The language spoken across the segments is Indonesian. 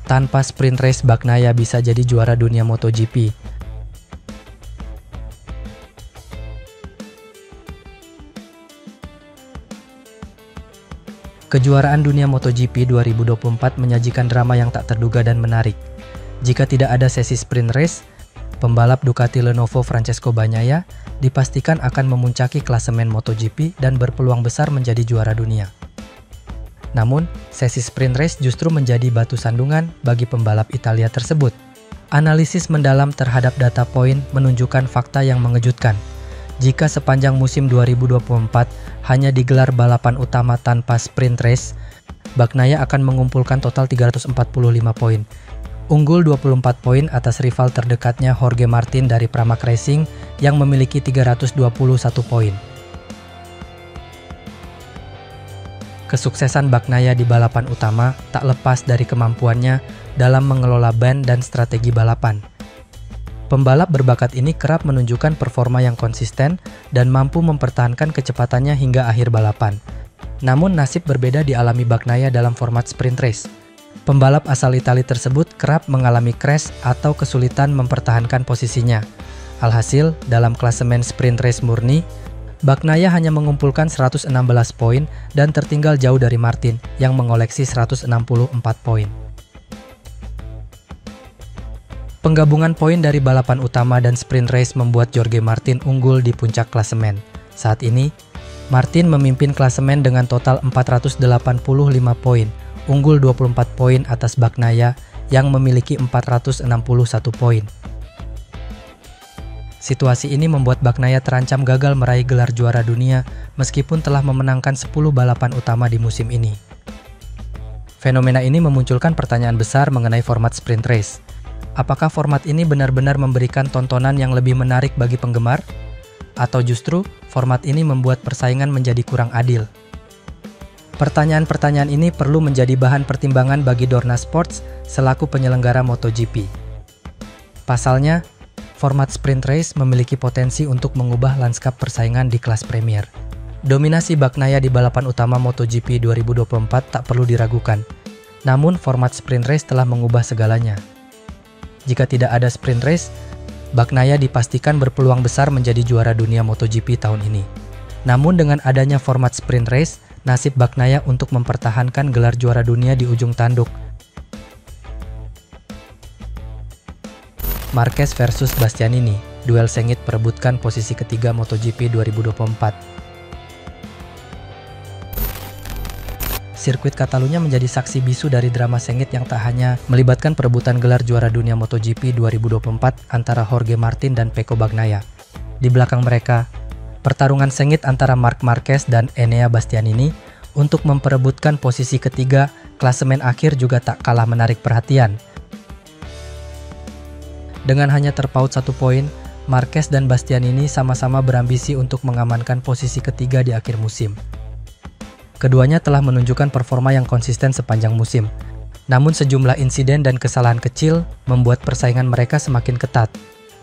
Tanpa sprint race, Bagnaia bisa jadi juara dunia MotoGP. Kejuaraan dunia MotoGP 2024 menyajikan drama yang tak terduga dan menarik. Jika tidak ada sesi sprint race, pembalap Ducati Lenovo Francesco Bagnaia dipastikan akan memuncaki klasemen MotoGP dan berpeluang besar menjadi juara dunia. Namun, sesi sprint race justru menjadi batu sandungan bagi pembalap Italia tersebut. Analisis mendalam terhadap data poin menunjukkan fakta yang mengejutkan. Jika sepanjang musim 2024 hanya digelar balapan utama tanpa sprint race, Bagnaia akan mengumpulkan total 345 poin. Unggul 24 poin atas rival terdekatnya Jorge Martin dari Pramac Racing yang memiliki 321 poin. Kesuksesan Bagnaia di balapan utama tak lepas dari kemampuannya dalam mengelola ban dan strategi balapan. Pembalap berbakat ini kerap menunjukkan performa yang konsisten dan mampu mempertahankan kecepatannya hingga akhir balapan. Namun nasib berbeda dialami Bagnaia dalam format sprint race. Pembalap asal Italia tersebut kerap mengalami crash atau kesulitan mempertahankan posisinya. Alhasil, dalam klasemen sprint race murni, Bagnaia hanya mengumpulkan 116 poin dan tertinggal jauh dari Martin yang mengoleksi 164 poin. Penggabungan poin dari balapan utama dan sprint race membuat Jorge Martin unggul di puncak klasemen. Saat ini, Martin memimpin klasemen dengan total 485 poin, unggul 24 poin atas Bagnaia yang memiliki 461 poin. Situasi ini membuat Bagnaia terancam gagal meraih gelar juara dunia meskipun telah memenangkan 10 balapan utama di musim ini. Fenomena ini memunculkan pertanyaan besar mengenai format sprint race. Apakah format ini benar-benar memberikan tontonan yang lebih menarik bagi penggemar? Atau justru format ini membuat persaingan menjadi kurang adil? Pertanyaan-pertanyaan ini perlu menjadi bahan pertimbangan bagi Dorna Sports selaku penyelenggara MotoGP. Pasalnya, format sprint race memiliki potensi untuk mengubah lanskap persaingan di kelas Premier. Dominasi Bagnaia di balapan utama MotoGP 2024 tak perlu diragukan. Namun, format sprint race telah mengubah segalanya. Jika tidak ada sprint race, Bagnaia dipastikan berpeluang besar menjadi juara dunia MotoGP tahun ini. Namun dengan adanya format sprint race, nasib Bagnaia untuk mempertahankan gelar juara dunia di ujung tanduk. Marquez versus Bastianini, duel sengit perebutkan posisi ketiga MotoGP 2024. Sirkuit Catalunya menjadi saksi bisu dari drama sengit yang tak hanya melibatkan perebutan gelar juara dunia MotoGP 2024 antara Jorge Martin dan Pecco Bagnaia. Di belakang mereka, pertarungan sengit antara Marc Marquez dan Enea Bastianini untuk memperebutkan posisi ketiga klasemen akhir juga tak kalah menarik perhatian. Dengan hanya terpaut 1 poin, Marquez dan Bastianini sama-sama berambisi untuk mengamankan posisi ketiga di akhir musim. Keduanya telah menunjukkan performa yang konsisten sepanjang musim. Namun sejumlah insiden dan kesalahan kecil membuat persaingan mereka semakin ketat.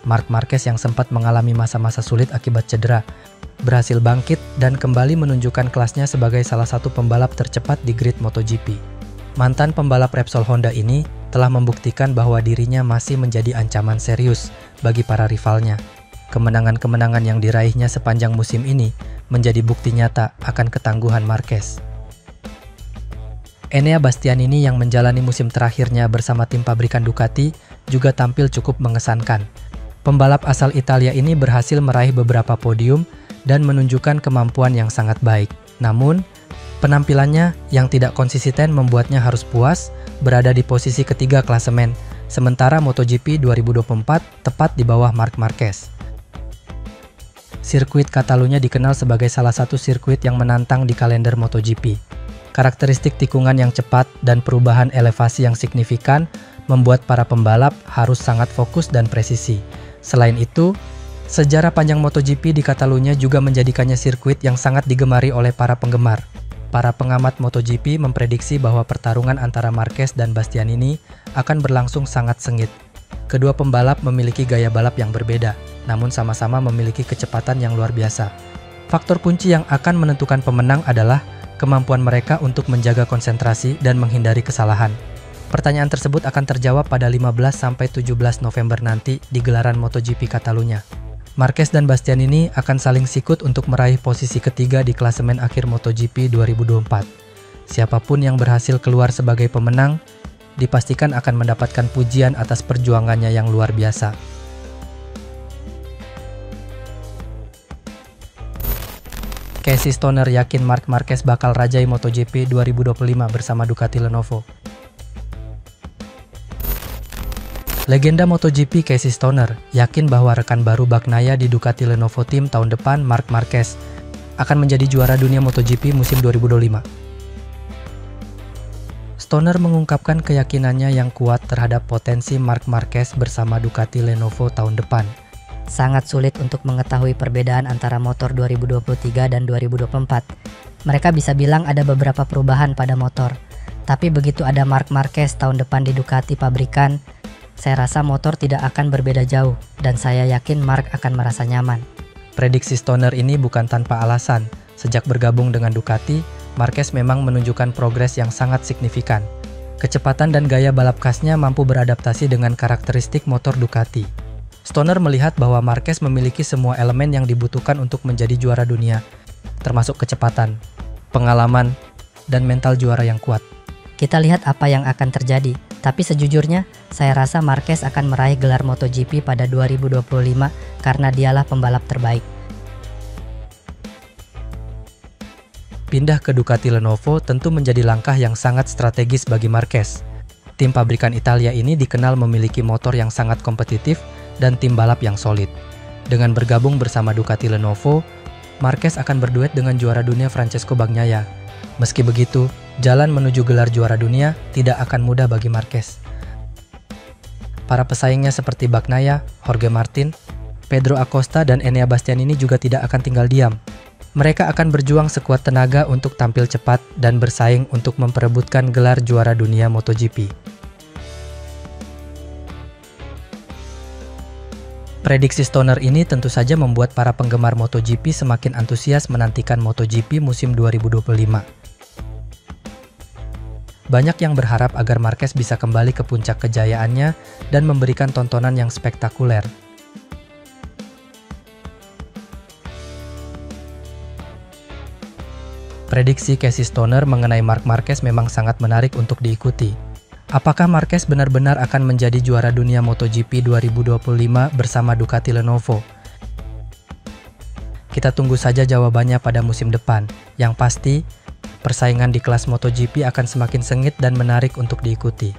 Marc Marquez yang sempat mengalami masa-masa sulit akibat cedera, berhasil bangkit dan kembali menunjukkan kelasnya sebagai salah satu pembalap tercepat di grid MotoGP. Mantan pembalap Repsol Honda ini telah membuktikan bahwa dirinya masih menjadi ancaman serius bagi para rivalnya. Kemenangan-kemenangan yang diraihnya sepanjang musim ini menjadi bukti nyata akan ketangguhan Marquez. Enea Bastianini yang menjalani musim terakhirnya bersama tim pabrikan Ducati juga tampil cukup mengesankan. Pembalap asal Italia ini berhasil meraih beberapa podium dan menunjukkan kemampuan yang sangat baik. Namun, penampilannya yang tidak konsisten membuatnya harus puas berada di posisi ketiga klasemen, sementara MotoGP 2024 tepat di bawah Marc Marquez. Sirkuit Catalunya dikenal sebagai salah satu sirkuit yang menantang di kalender MotoGP. Karakteristik tikungan yang cepat dan perubahan elevasi yang signifikan membuat para pembalap harus sangat fokus dan presisi. Selain itu, sejarah panjang MotoGP di Catalunya juga menjadikannya sirkuit yang sangat digemari oleh para penggemar. Para pengamat MotoGP memprediksi bahwa pertarungan antara Marquez dan Bastianini akan berlangsung sangat sengit. Kedua pembalap memiliki gaya balap yang berbeda, namun sama-sama memiliki kecepatan yang luar biasa. Faktor kunci yang akan menentukan pemenang adalah kemampuan mereka untuk menjaga konsentrasi dan menghindari kesalahan. Pertanyaan tersebut akan terjawab pada 15-17 November nanti di gelaran MotoGP Catalunya. Marquez dan Bastianini akan saling sikut untuk meraih posisi ketiga di klasemen akhir MotoGP 2024. Siapapun yang berhasil keluar sebagai pemenang, dipastikan akan mendapatkan pujian atas perjuangannya yang luar biasa. Casey Stoner yakin Marc Marquez bakal rajai MotoGP 2025 bersama Ducati Lenovo. Legenda MotoGP Casey Stoner yakin bahwa rekan baru Bagnaia di Ducati Lenovo Team tahun depan, Marc Marquez, akan menjadi juara dunia MotoGP musim 2025. Stoner mengungkapkan keyakinannya yang kuat terhadap potensi Marc Marquez bersama Ducati Lenovo tahun depan. Sangat sulit untuk mengetahui perbedaan antara motor 2023 dan 2024. Mereka bisa bilang ada beberapa perubahan pada motor. Tapi begitu ada Marc Marquez tahun depan di Ducati pabrikan, saya rasa motor tidak akan berbeda jauh, dan saya yakin Marc akan merasa nyaman. Prediksi Stoner ini bukan tanpa alasan. Sejak bergabung dengan Ducati, Marquez memang menunjukkan progres yang sangat signifikan. Kecepatan dan gaya balap khasnya mampu beradaptasi dengan karakteristik motor Ducati. Stoner melihat bahwa Marquez memiliki semua elemen yang dibutuhkan untuk menjadi juara dunia, termasuk kecepatan, pengalaman, dan mental juara yang kuat. Kita lihat apa yang akan terjadi, tapi sejujurnya, saya rasa Marquez akan meraih gelar MotoGP pada 2025 karena dialah pembalap terbaik. Pindah ke Ducati Lenovo tentu menjadi langkah yang sangat strategis bagi Marquez. Tim pabrikan Italia ini dikenal memiliki motor yang sangat kompetitif dan tim balap yang solid. Dengan bergabung bersama Ducati Lenovo, Marquez akan berduet dengan juara dunia Francesco Bagnaia. Meski begitu, jalan menuju gelar juara dunia tidak akan mudah bagi Marquez. Para pesaingnya seperti Bagnaia, Jorge Martin, Pedro Acosta, dan Enea Bastianini juga tidak akan tinggal diam. Mereka akan berjuang sekuat tenaga untuk tampil cepat dan bersaing untuk memperebutkan gelar juara dunia MotoGP. Prediksi Stoner ini tentu saja membuat para penggemar MotoGP semakin antusias menantikan MotoGP musim 2025. Banyak yang berharap agar Marquez bisa kembali ke puncak kejayaannya dan memberikan tontonan yang spektakuler. Prediksi Casey Stoner mengenai Marc Marquez memang sangat menarik untuk diikuti. Apakah Marquez benar-benar akan menjadi juara dunia MotoGP 2025 bersama Ducati Lenovo? Kita tunggu saja jawabannya pada musim depan. Yang pasti, persaingan di kelas MotoGP akan semakin sengit dan menarik untuk diikuti.